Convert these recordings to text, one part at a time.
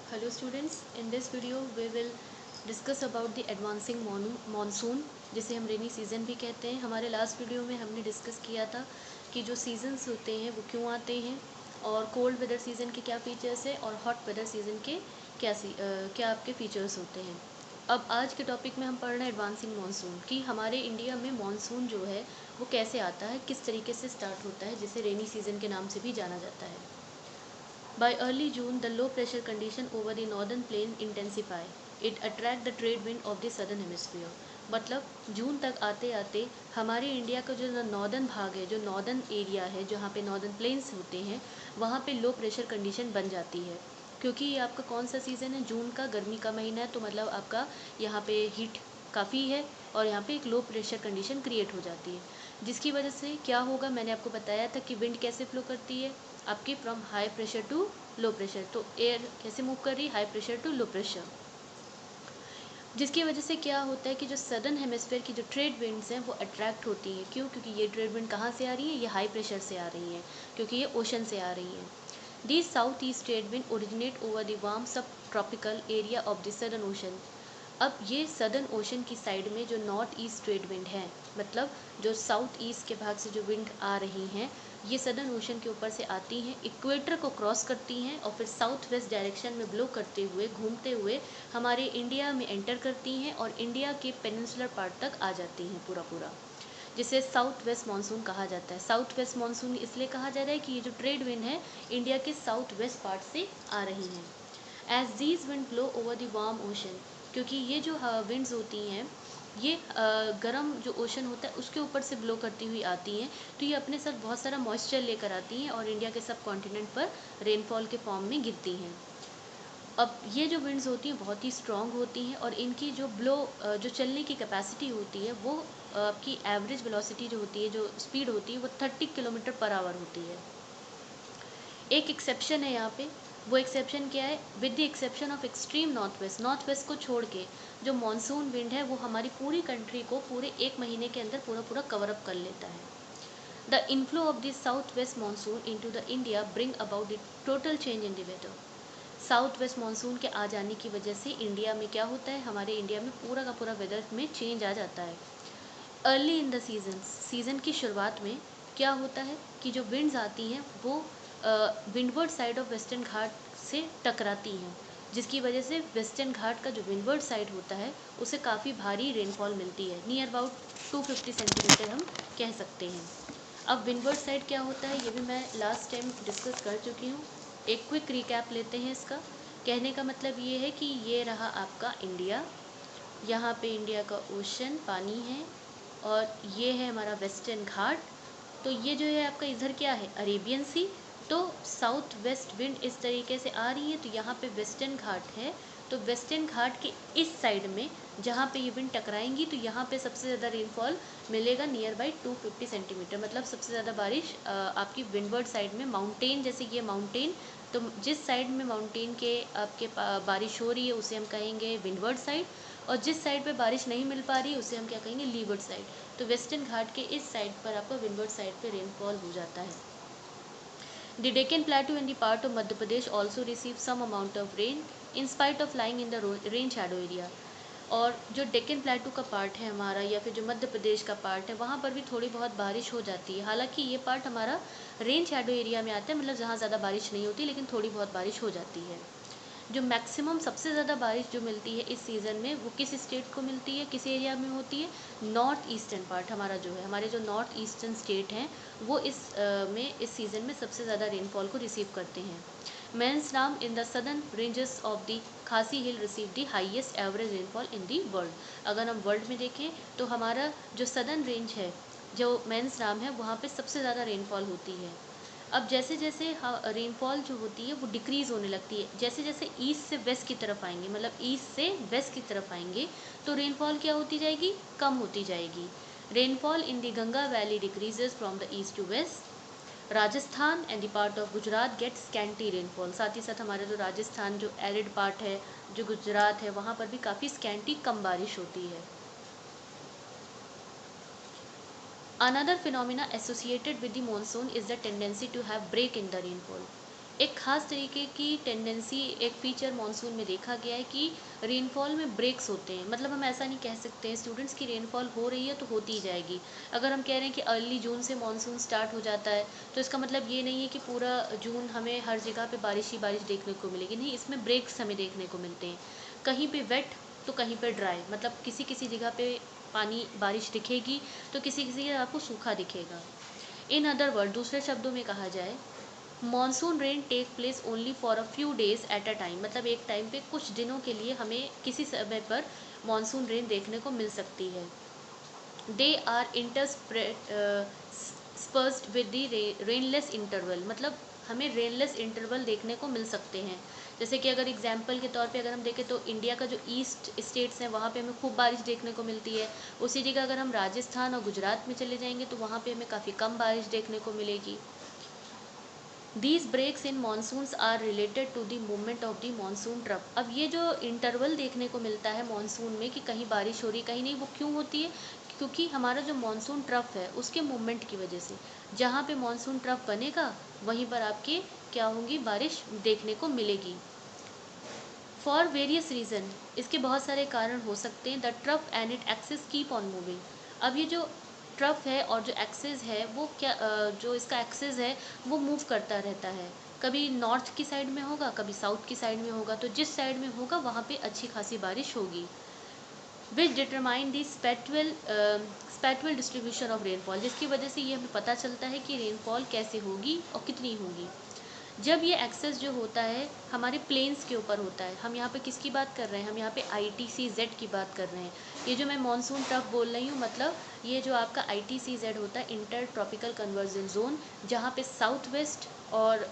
Hello students, in this video we will discuss about the advancing monsoon जिसे हम rainy season भी कहते हैं। हमारे लास्ट वीडियो में हमने डिस्कस किया था कि जो सीजन्स होते हैं वो क्यों आते हैं और कोल्ड वेदर सीज़न के क्या फीचर्स है और हॉट वेदर सीज़न के क्या आपके फीचर्स होते हैं। अब आज के टॉपिक में हम पढ़ रहे हैं एडवांसिंग मानसून कि हमारे इंडिया में मानसून जो है वो कैसे आता है, किस तरीके से स्टार्ट होता है, जिसे रेनी सीज़न के नाम से भी जाना जाता है। By early June, the low pressure condition over the northern plain intensify. It attract the trade wind of the southern hemisphere. मतलब जून तक आते आते हमारे इंडिया का जो नॉर्दर्न भाग है, जो नॉर्दर्न एरिया है, जहाँ पे नॉर्दर्न प्लेन्स होते हैं, वहाँ पे लो प्रेशर कंडीशन बन जाती है। क्योंकि ये आपका कौन सा सीज़न है, जून का, गर्मी का महीना है, तो मतलब आपका यहाँ पे हीट काफ़ी है और यहाँ पे एक लो प्रेशर कंडीशन क्रिएट हो जाती है, जिसकी वजह से क्या होगा, मैंने आपको बताया था कि विंड कैसे फ्लो करती है आपकी from high pressure to low pressure. तो एयर कैसे मूव कर रही है, high pressure to low pressure, जिसकी वजह से क्या होता है कि जो सदर्न हेमिस्फेयर की जो ट्रेड विंड्स हैं वो अट्रैक्ट होती हैं। क्यों? क्योंकि ये ट्रेड विंड कहाँ से आ रही है, ये हाई प्रेशर से आ रही हैं, क्योंकि ये ओशन से आ रही हैं। These south east trade wind originate over the warm subtropical area of the southern ocean. अब ये सदर्न ओशन की साइड में जो नॉर्थ ईस्ट ट्रेड विंड है, मतलब जो साउथ ईस्ट के भाग से जो विंड आ रही हैं, ये सदर्न ओशन के ऊपर से आती हैं, इक्वेटर को क्रॉस करती हैं और फिर साउथ वेस्ट डायरेक्शन में ब्लो करते हुए, घूमते हुए हमारे इंडिया में एंटर करती हैं और इंडिया के पेनिनसुलर पार्ट तक आ जाती हैं पूरा, जिसे साउथ वेस्ट मानसून कहा जाता है। साउथ वेस्ट मानसून इसलिए कहा जा रहा है कि ये जो ट्रेड विंड है इंडिया के साउथ वेस्ट पार्ट से आ रही हैं। As these wind blow over the warm ocean, क्योंकि ये जो विंड्स होती हैं ये गर्म जो ओशन होता है उसके ऊपर से ब्लो करती हुई आती हैं, तो ये अपने साथ बहुत सारा मॉइस्चर लेकर आती हैं और इंडिया के सब कॉन्टिनेंट पर रेनफॉल के फॉर्म में गिरती हैं। अब ये जो विंड्स होती हैं बहुत ही स्ट्रॉन्ग होती हैं और इनकी जो जो चलने की कैपेसिटी होती है वो आपकी एवरेज वेलोसिटी जो होती है, जो स्पीड होती है, वो 30 किलोमीटर पर आवर होती है। एक एक्सेप्शन है यहाँ पे, वो एक्सेप्शन क्या है, with the exception of extreme north west को छोड़ के जो मानसून विंड है वो हमारी पूरी कंट्री को पूरे एक महीने के अंदर पूरा कवर अप कर लेता है। The inflow of the south west monsoon into the India bring about the total change in the weather. South west monsoon के आ जाने की वजह से इंडिया में क्या होता है, हमारे इंडिया में पूरा का पूरा वेदर में चेंज आ जाता है। अर्ली इन द सीज़न की शुरुआत में क्या होता है कि जो विंड्स आती हैं वो विंडवर्ड साइड ऑफ वेस्टर्न घाट से टकराती हैं, जिसकी वजह से वेस्टर्न घाट का जो विंडवर्ड साइड होता है उसे काफ़ी भारी रेनफॉल मिलती है, नियर अबाउट 250 सेंटीमीटर हम कह सकते हैं। अब विंडवर्ड साइड क्या होता है ये भी मैं लास्ट टाइम डिस्कस कर चुकी हूँ, एक क्विक रिकैप लेते हैं इसका। कहने का मतलब ये है कि ये रहा आपका इंडिया, यहाँ पे इंडिया का ओशन पानी है और ये है हमारा वेस्टर्न घाट। तो ये जो है आपका इधर क्या है, अरेबियन सी। तो साउथ वेस्ट विंड इस तरीके से आ रही है, तो यहाँ पे वेस्टर्न घाट है, तो वेस्टर्न घाट के इस साइड में जहाँ पे ये विंड टकराएंगी तो यहाँ पे सबसे ज़्यादा रेनफॉल मिलेगा, नियर बाई 250 सेंटीमीटर। मतलब सबसे ज़्यादा बारिश आपकी विंडवर्ड साइड में, माउंटेन जैसे ये माउंटेन, तो जिस साइड में माउंटेन के आपके बारिश हो रही है उसे हम कहेंगे विंडवर्ड साइड, और जिस साइड पे बारिश नहीं मिल पा रही है उसे हम क्या कहेंगे, लीवर्ड साइड। तो वेस्टर्न घाट के इस साइड पर आपका विंडवर्ड साइड पे रेनफॉल हो जाता है। The Deccan Plateau and the part of Madhya Pradesh also receive some amount of rain in spite of lying in the rain shadow area. और जो डेक्कन प्लेटू का पार्ट है हमारा, या फिर जो मध्य प्रदेश का पार्ट है, वहाँ पर भी थोड़ी बहुत बारिश हो जाती है। हालांकि ये पार्ट हमारा रेन शैडो एरिया में आता है, मतलब जहाँ ज़्यादा बारिश नहीं होती लेकिन थोड़ी बहुत बारिश हो जाती है। जो मैक्सिमम सबसे ज़्यादा बारिश जो मिलती है इस सीज़न में वो किस स्टेट को मिलती है, किस एरिया में होती है, नॉर्थ ईस्टर्न पार्ट हमारा जो है, हमारे जो नॉर्थ ईस्टर्न स्टेट हैं वो इस सीज़न में सबसे ज़्यादा रेनफॉल को रिसीव करते हैं। Mawsynram in the southern ranges of the Khasi hill receive the highest average rainfall in the world. अगर हम वर्ल्ड में देखें तो हमारा जो सदर्न रेंज है, जो मेंसनाम है, वहाँ पे सबसे ज़्यादा रेनफॉल होती है। अब जैसे जैसे रेनफॉल जो होती है वो डिक्रीज़ होने लगती है, जैसे जैसे ईस्ट से वेस्ट की तरफ आएंगे, मतलब ईस्ट से वेस्ट की तरफ आएंगे तो रेनफॉल क्या होती जाएगी, कम होती जाएगी। Rainfall in the Ganga valley decreases from the east to west. Rajasthan and the part of Gujarat get scanty rainfall. साथ ही साथ हमारा जो राजस्थान जो एरिड पार्ट है, जो गुजरात है, वहाँ पर भी काफ़ी स्कैंटी कम बारिश होती है। Another phenomena associated with the monsoon is the tendency to have break in the rainfall. एक ख़ास तरीके की टेंडेंसी, एक फ़ीचर मानसून में देखा गया है कि रेनफॉल में ब्रेक्स होते हैं। मतलब हम ऐसा नहीं कह सकते हैं स्टूडेंट्स की रेनफॉल हो रही है तो होती ही जाएगी। अगर हम कह रहे हैं कि अर्ली जून से मानसून स्टार्ट हो जाता है, तो इसका मतलब ये नहीं है कि पूरा जून हमें हर जगह पे बारिश ही बारिश देखने को मिलेगी। नहीं, इसमें ब्रेक्स हमें देखने को मिलते हैं। कहीं पे वेट तो कहीं पे ड्राई, मतलब किसी किसी जगह पे पानी बारिश दिखेगी तो किसी किसी जगह आपको सूखा दिखेगा। इन अदर वर्ड, दूसरे शब्दों में कहा जाए, monsoon rain take place only for a few days at a time. मतलब एक टाइम पे कुछ दिनों के लिए हमें किसी समय पर मॉनसून रेन देखने को मिल सकती है। They are spersed with the rainless interval. मतलब हमें रेनलेस इंटरवल देखने को मिल सकते हैं। जैसे कि अगर एग्जाम्पल के तौर पे अगर हम देखें तो इंडिया का जो ईस्ट स्टेट्स हैं वहाँ पे हमें खूब बारिश देखने को मिलती है। उसी जगह अगर हम राजस्थान और गुजरात में चले जाएंगे तो वहाँ पे हमें काफ़ी कम बारिश देखने को मिलेगी। These breaks in monsoons are related to the movement of the monsoon trough. अब ये जो इंटरवल देखने को मिलता है मानसून में कि कहीं बारिश हो रही कहीं नहीं, वो क्यों होती है? क्योंकि हमारा जो मानसून ट्रफ है उसके मूवमेंट की वजह से, जहाँ पे मानसून ट्रफ बनेगा वहीं पर आपके क्या होंगी, बारिश देखने को मिलेगी। फॉर वेरियस रीज़न, इसके बहुत सारे कारण हो सकते हैं। The trough and it axis keep on moving. अब ये जो ट्रफ है और जो एक्सेस है वो क्या जो इसका एक्सेस है वो मूव करता रहता है। कभी नॉर्थ की साइड में होगा, कभी साउथ की साइड में होगा, तो जिस साइड में होगा वहाँ पे अच्छी खासी बारिश होगी। Which determine the spatial distribution of rainfall, जिसकी वजह से ये हमें पता चलता है कि रेनफॉल कैसे होगी और कितनी होगी। जब ये एक्सेस जो होता है हमारे प्लेन्स के ऊपर होता है। हम यहाँ पे किसकी बात कर रहे हैं? हम यहाँ पे ITCZ की बात कर रहे हैं। ये जो मैं मॉनसून ट्रफ बोल रही हूँ, मतलब ये जो आपका ITCZ होता है, इंटर ट्रॉपिकल कन्वर्जन जोन, जहाँ पे साउथ वेस्ट और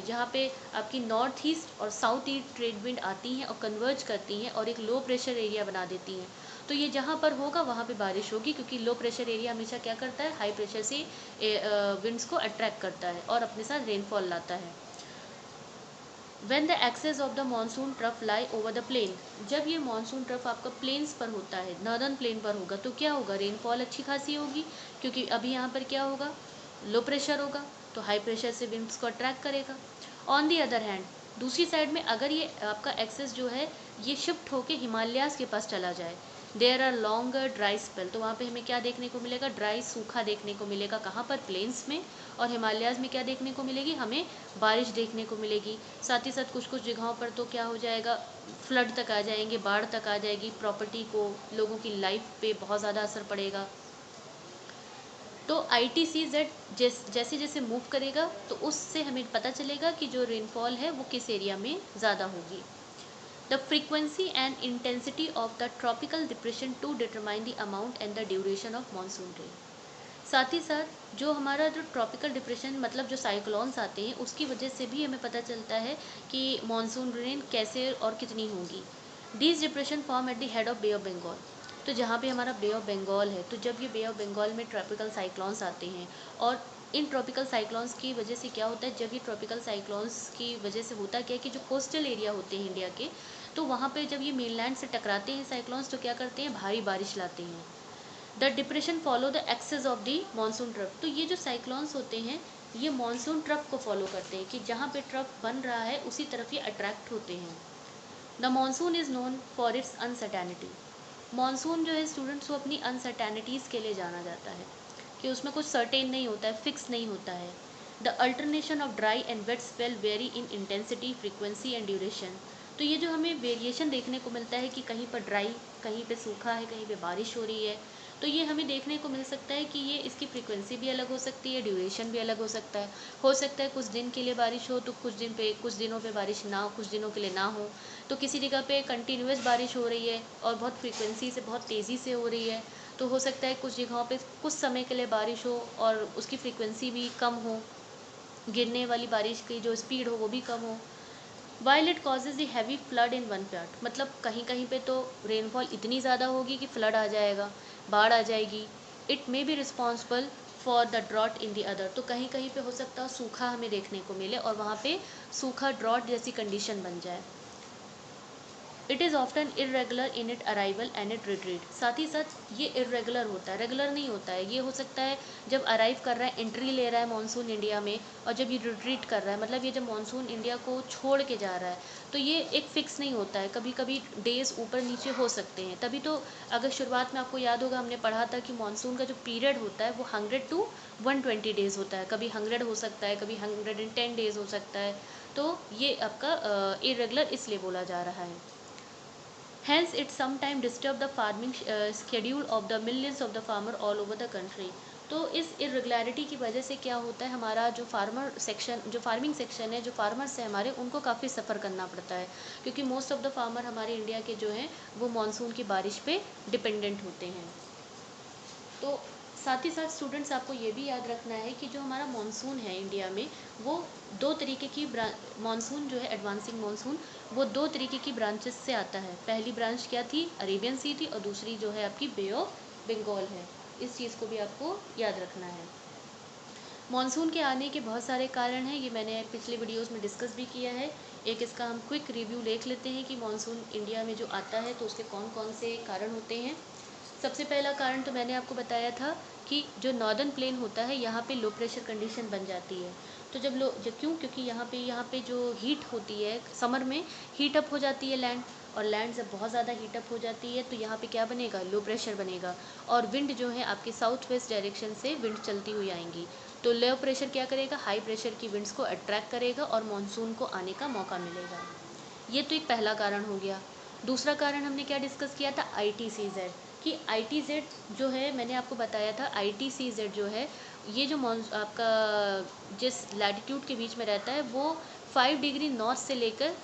जहाँ पे आपकी नॉर्थ ईस्ट और साउथ ईस्ट ट्रेड विंड आती हैं और कन्वर्ज करती हैं और एक लो प्रेशर एरिया बना देती हैं। तो ये जहाँ पर होगा वहाँ पे बारिश होगी, क्योंकि लो प्रेशर एरिया हमेशा क्या करता है, हाई प्रेशर से विंड्स को अट्रैक्ट करता है और अपने साथ रेनफॉल लाता है। When the axis of the monsoon trough lie over the plain, जब ये मानसून ट्रफ आपका प्लेन्स पर होता है, नॉर्दर्न प्लेन पर होगा, तो क्या होगा, रेनफॉल अच्छी खासी होगी। क्योंकि अभी यहाँ पर क्या होगा, लो प्रेशर होगा, तो हाई प्रेशर से विंड्स को अट्रैक्ट करेगा। ऑन दी अदर हैंड, दूसरी साइड में अगर ये आपका एक्सेस जो है ये शिफ्ट होके हिमालयाज़ के पास चला जाए, there are longer dry spell, तो वहाँ पे हमें क्या देखने को मिलेगा, ड्राई, सूखा देखने को मिलेगा। कहाँ पर? प्लेन्स में। और हिमालयाज़ में क्या देखने को मिलेगी, हमें बारिश देखने को मिलेगी। साथ ही साथ कुछ कुछ जगहों पर तो क्या हो जाएगा, फ्लड तक आ जाएंगे, बाढ़ तक आ जाएगी, प्रॉपर्टी को, लोगों की लाइफ पे बहुत ज़्यादा असर पड़ेगा। तो ITCZ जैसे जैसे मूव करेगा तो उससे हमें पता चलेगा कि जो रेनफॉल है वो किस एरिया में ज़्यादा होगी। The frequency and intensity of the tropical depression to determine the amount and the duration of monsoon rain. साथ ही साथ जो हमारा जो ट्रॉपिकल डिप्रेशन, मतलब जो साइक्लोन्स आते हैं, उसकी वजह से भी हमें पता चलता है कि मानसून रेन कैसे और कितनी होगी। These depression form at the head of Bay of Bengal. तो जहाँ पे हमारा बे ऑफ बंगाल है, तो जब ये बे ऑफ बंगाल में ट्रॉपिकल साइक्लोन्स आते हैं, और इन ट्रॉपिकल साइक्लोन्स की वजह से क्या होता है, जब ये ट्रॉपिकल साइक्लोन्स की वजह से होता क्या है कि जो कोस्टल एरिया होते हैं इंडिया के, तो वहाँ पे जब ये मेनलैंड से टकराते हैं साइक्लोन्स, तो क्या करते हैं, भारी बारिश लाते हैं। The depression follow the axis of the monsoon trough. तो ये जो साइक्लोन्स होते हैं ये मानसून ट्रफ को फॉलो करते हैं कि जहाँ पे ट्रफ बन रहा है उसी तरफ ये अट्रैक्ट होते हैं। The monsoon is known for its uncertainty. Monsoon जो है स्टूडेंट्स को अपनी अनसर्टेनिटीज़ के लिए जाना जाता है कि उसमें कुछ सर्टेन नहीं होता है, फिक्स नहीं होता है। The alternation of dry and wet spell vary in intensity, frequency and duration. तो ये जो हमें वेरिएशन देखने को मिलता है कि कहीं पर ड्राई, कहीं पे सूखा है, कहीं पे बारिश हो रही है, तो ये हमें देखने को मिल सकता है कि ये इसकी फ्रीक्वेंसी भी अलग हो सकती है, ड्यूरेशन भी अलग हो सकता है। हो सकता है कुछ दिन के लिए बारिश हो तो कुछ दिनों पे बारिश ना हो, कुछ दिनों के लिए ना हो। तो किसी जगह पे कंटिन्यूस बारिश हो रही है और बहुत फ्रीक्वेंसी से, बहुत तेज़ी से हो रही है, तो हो सकता है कुछ जगहों पे कुछ समय के लिए बारिश हो और उसकी फ्रीक्वेंसी भी कम हो, गिरने वाली बारिश की जो स्पीड हो वो भी कम हो। While it causes the heavy flood in one part, मतलब कहीं कहीं पे तो रेनफॉल इतनी ज़्यादा होगी कि फ्लड आ जाएगा, बाढ़ आ जाएगी। It may be responsible for the drought in the other, तो कहीं कहीं पे हो सकता है सूखा हमें देखने को मिले और वहाँ पे सूखा ड्रॉट जैसी कंडीशन बन जाए। It is often irregular in it arrival and it retreat. साथ ही साथ ये इरेगुलर होता है, रेगुलर नहीं होता है। ये हो सकता है जब अराइव कर रहा है, एंट्री ले रहा है मानसून इंडिया में, और जब ये रिट्रीट कर रहा है, मतलब ये जब मानसून इंडिया को छोड़ के जा रहा है, तो ये एक फिक्स नहीं होता है। कभी कभी डेज ऊपर नीचे हो सकते हैं। तभी तो अगर शुरुआत में आपको याद होगा हमने पढ़ा था कि मानसून का जो पीरियड होता है वो 100 to 120 डेज होता है। कभी 100 हो सकता है, कभी 110 डेज हो सकता है। तो ये आपका इरेगुलर इसलिए बोला जा रहा है। Hence, it sometimes disturb the farming schedule of the millions of the farmer all over the country. तो इस इरेगुलरिटी की वजह से क्या होता है, हमारा जो फार्मर सेक्शन, जो फार्मिंग सेक्शन है, जो फार्मर्स हैं हमारे, उनको काफ़ी सफ़र करना पड़ता है, क्योंकि मोस्ट ऑफ द फार्मर हमारे इंडिया के जो हैं वो मानसून की बारिश पे डिपेंडेंट होते हैं। तो साथ ही साथ स्टूडेंट्स आपको ये भी याद रखना है कि जो हमारा मानसून है इंडिया में, वो दो तरीके की मानसून जो है एडवांसिंग मानसून, वो दो तरीके की ब्रांचेस से आता है। पहली ब्रांच क्या थी, अरेबियन सी थी, और दूसरी जो है आपकी बे ऑफ बंगाल है। इस चीज़ को भी आपको याद रखना है। मानसून के आने के बहुत सारे कारण हैं, ये मैंने पिछले वीडियोस में डिस्कस भी किया है। एक इसका हम क्विक रिव्यू देख लेते हैं कि मानसून इंडिया में जो आता है तो उसके कौन कौन से कारण होते हैं। सबसे पहला कारण तो मैंने आपको बताया था कि जो नॉर्दर्न प्लेन होता है, यहाँ पे लो प्रेशर कंडीशन बन जाती है। तो क्योंकि यहाँ पे जो हीट होती है समर में, हीट अप हो जाती है लैंड, और लैंड जब बहुत ज़्यादा हीट अप हो जाती है तो यहाँ पे क्या बनेगा, लो प्रेशर बनेगा, और विंड जो है आपके साउथ वेस्ट डायरेक्शन से विंड चलती हुई आएंगी। तो लो प्रेशर क्या करेगा, हाई प्रेशर की विंड्स को अट्रैक्ट करेगा और मानसून को आने का मौका मिलेगा। ये तो एक पहला कारण हो गया। दूसरा कारण हमने क्या डिस्कस किया था, ITCZ, कि ITZ जो है मैंने आपको बताया था, ITCZ जो है ये जो आपका जिस लैटिट्यूड के बीच में रहता है, वो 5 डिग्री नॉर्थ से लेकर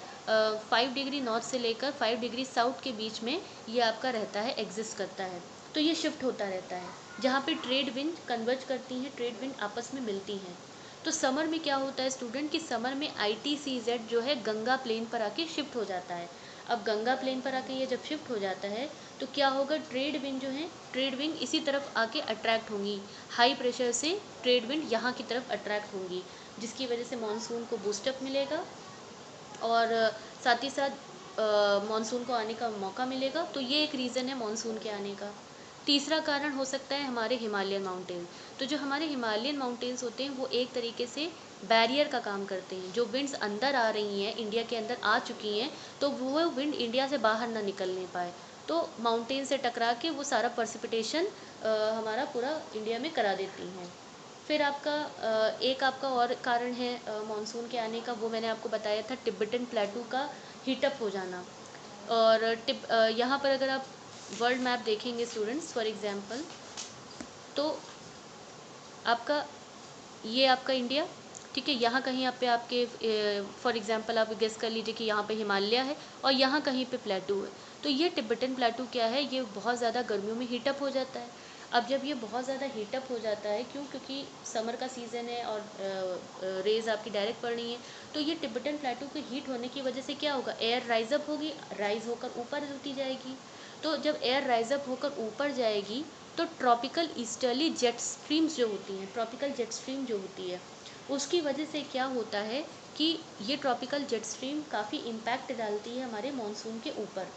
5 डिग्री नॉर्थ से लेकर 5 डिग्री साउथ के बीच में ये आपका रहता है, एग्जिस्ट करता है। तो ये शिफ्ट होता रहता है, जहाँ पे ट्रेड विंड कन्वर्ज करती हैं, ट्रेड विंड आपस में मिलती हैं। तो समर में क्या होता है स्टूडेंट, कि समर में ITCZ जो है गंगा प्लेन पर आके शिफ्ट हो जाता है। अब गंगा प्लेन पर आके ये जब शिफ्ट हो जाता है तो क्या होगा, ट्रेड विंड जो है, ट्रेड विंड इसी तरफ आके अट्रैक्ट होंगी, हाई प्रेशर से ट्रेड विंड यहाँ की तरफ अट्रैक्ट होंगी, जिसकी वजह से मानसून को बूस्टअप मिलेगा और साथ ही साथ मानसून को आने का मौका मिलेगा। तो ये एक रीज़न है मानसून के आने का। तीसरा कारण हो सकता है हमारे हिमालयन माउंटेन। तो जो हमारे हिमालयन माउंटेन्स होते हैं वो एक तरीके से बैरियर का काम करते हैं। जो विंड्स अंदर आ रही हैं, इंडिया के अंदर आ चुकी हैं, तो वो विंड इंडिया से बाहर ना निकलने पाए, तो माउंटेन से टकरा के वो सारा पर्सिपिटेशन हमारा पूरा इंडिया में करा देती हैं। फिर आपका एक आपका और कारण है मानसून के आने का, वो मैंने आपको बताया था, तिब्बतन प्लेटू का हीटअप हो जाना। और यहाँ पर अगर आप वर्ल्ड मैप देखेंगे स्टूडेंट्स, फॉर एग्जांपल, तो आपका ये आपका इंडिया, ठीक है, यहाँ कहीं आप पे आपके फॉर एग्जांपल आप गेस कर लीजिए कि यहाँ पे हिमालय है और यहाँ कहीं पे प्लेटू है। तो ये तिब्बतन प्लेटू क्या है, ये बहुत ज़्यादा गर्मियों में हीटअप हो जाता है। अब जब ये बहुत ज़्यादा हीटअप हो जाता है, क्योंकि समर का सीज़न है और रेज़ आपकी डायरेक्ट पड़ रही है, तो ये तिब्बतन प्लेटू के हीट होने की वजह से क्या होगा, एयर राइज अप होगी, राइज होकर ऊपर उठी जाएगी। तो जब एयर राइज अप होकर ऊपर जाएगी तो ट्रॉपिकल ईस्टर्ली जेट स्ट्रीम्स जो होती हैं, ट्रॉपिकल जेट स्ट्रीम जो होती है, उसकी वजह से क्या होता है कि ये ट्रॉपिकल जेट स्ट्रीम काफ़ी इम्पैक्ट डालती है हमारे मानसून के ऊपर।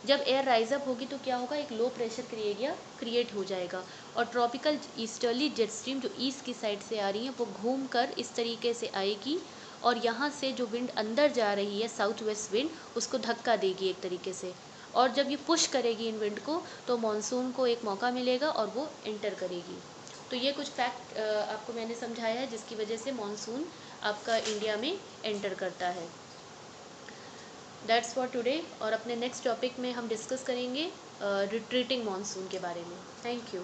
जब एयर राइज अप होगी तो क्या होगा, एक लो प्रेशर एरिया क्रिएट हो जाएगा, और ट्रॉपिकल ईस्टर्ली जेट स्ट्रीम जो ईस्ट की साइड से आ रही है वो घूम कर इस तरीके से आएगी, और यहाँ से जो विंड अंदर जा रही है, साउथ वेस्ट विंड, उसको धक्का देगी एक तरीके से, और जब ये पुश करेगी इन विंड को तो मानसून को एक मौका मिलेगा और वो एंटर करेगी। तो ये कुछ फैक्ट आपको मैंने समझाया है जिसकी वजह से मानसून आपका इंडिया में एंटर करता है। दैट्स फॉर टुडे, और अपने नेक्स्ट टॉपिक में हम डिस्कस करेंगे रिट्रीटिंग मानसून के बारे में। Thank you.